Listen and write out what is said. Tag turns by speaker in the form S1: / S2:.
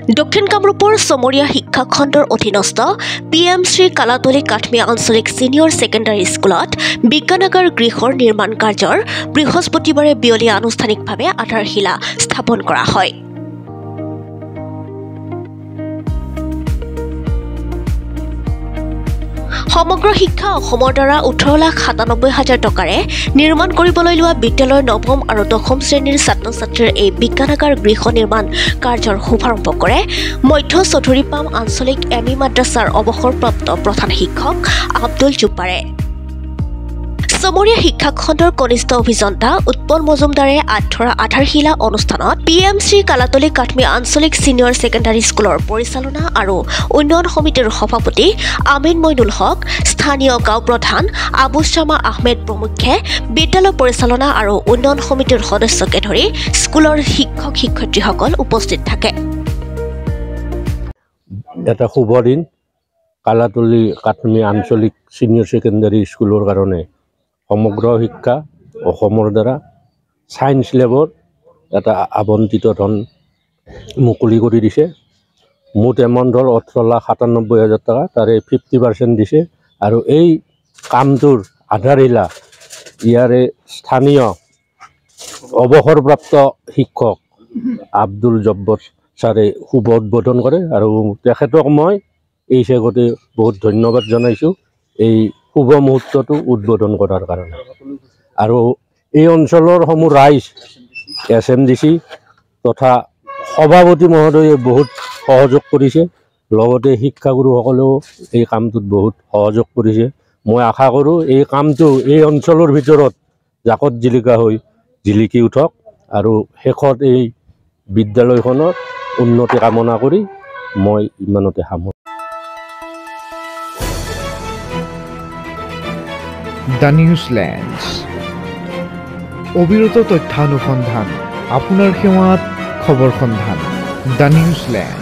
S1: দক্ষিণ কামৰূপৰ চমৰীয়া শিক্ষা খণ্ডৰ অধীনস্থ PM শ্ৰী কালাতলী কাঠমিয়া আঞ্চলিক ছিনিয়ৰ ছেকেণ্ডাৰী স্কুলত বিজ্ঞানাগাৰ গৃহৰ নিৰ্মাণ কাৰ্যৰ বৃহস্পতিবাৰে বিয়লি আনুষ্ঠানিকভাৱে আধাৰশিলা স্থাপন কৰা হয়। সমগ্ৰ শিক্ষা অসমৰ দ্বাৰা 18,97,000 টকাৰে নিৰ্মাণ কৰিবলৈ লোৱা বিদ্যালয়ৰ নৱম আৰু দশম শ্ৰেণীৰ ছাত্ৰ-ছাত্ৰীৰ এই বিজ্ঞানাগাৰ গৃহ নিৰ্মাণ কাৰ্যৰ শুভাৰম্ভ কৰে মধ্য চৌধুৰীপাম আঞ্চলিক ME মাদ্ৰাছাৰ অৱসৰপ্ৰাপ্ত প্ৰধান শিক্ষক আব্দুল জুব্বাৰে। চমৰীয়া শিক্ষা খণ্ডৰ কনিষ্ঠ অভিযন্তা উৎপল মজুমদাৰে আধৰা আধাৰশিলা অনুষ্ঠানত PM শ্ৰী কালাতলী কাঠমিয়া আঞ্চলিক ছিনিয়ৰ ছেকেণ্ডাৰী স্কুলৰ পৰিচালনা আৰু উন্নয়ন সমিতিৰ সভাপতি আমিন মইনুল হক, স্থানীয় গাঁও প্ৰধান আবু শামা আহমেদ প্ৰমুখ্যে বিদ্যালয় পৰিচালনা আৰু উন্নয়ন সমিতিৰ সদস্যকে ধৰি স্কুলৰ শিক্ষক শিক্ষয়িত্ৰীসকল উপস্থিত থাকে।
S2: এটা শুভ দিন কালাতলী কাঠমিয়া আঞ্চলিক ছিনিয়ৰ ছেকেণ্ডাৰী স্কুলৰ কাৰণে সমগ্ৰ শিক্ষা অসমৰ দ্বাৰা ছায়েন্স লেবৰ এটা আবণ্টিত ধন মুকলি কৰি দিছে। মুঠ এমাউণ্ট হ'ল 18,97,000 টকা, তাৰে 50% দিছে। আৰু এই কামটোৰ আধাৰশিলা ইয়াৰে স্থানীয় অৱসৰপ্ৰাপ্ত শিক্ষক আব্দুল জব্বৰ ছাৰে শুভ উদ্বোধন কৰে আৰু তেখেতক মই এই চেগতে বহুত ধন্যবাদ জনাইছোঁ এই শুভ মুহূৰ্তটো উদ্বোধন কৰাৰ কাৰণে। আৰু এই অঞ্চলৰ সমূহ ৰাইজ SMDC তথা সভাপতি মহোদয়ে বহুত সহযোগ কৰিছে, লগতে শিক্ষাগুৰুসকলেও এই কামটোত বহুত সহযোগ কৰিছে। মই আশা কৰোঁ এই কামটো এই অঞ্চলৰ ভিতৰত জাকত জিলিকা হৈ জিলিকি উঠক আৰু শেষত এই বিদ্যালয়খনৰ উন্নতি কামনা কৰি মই ইমানতে সামৰো।
S3: দ্য নিউজলেণ্ডছ অবিৰত তথ্যানুসন্ধান আপোনাৰ সেৱাত খবৰ সন্ধান। দ্য নিউজলেণ্ড।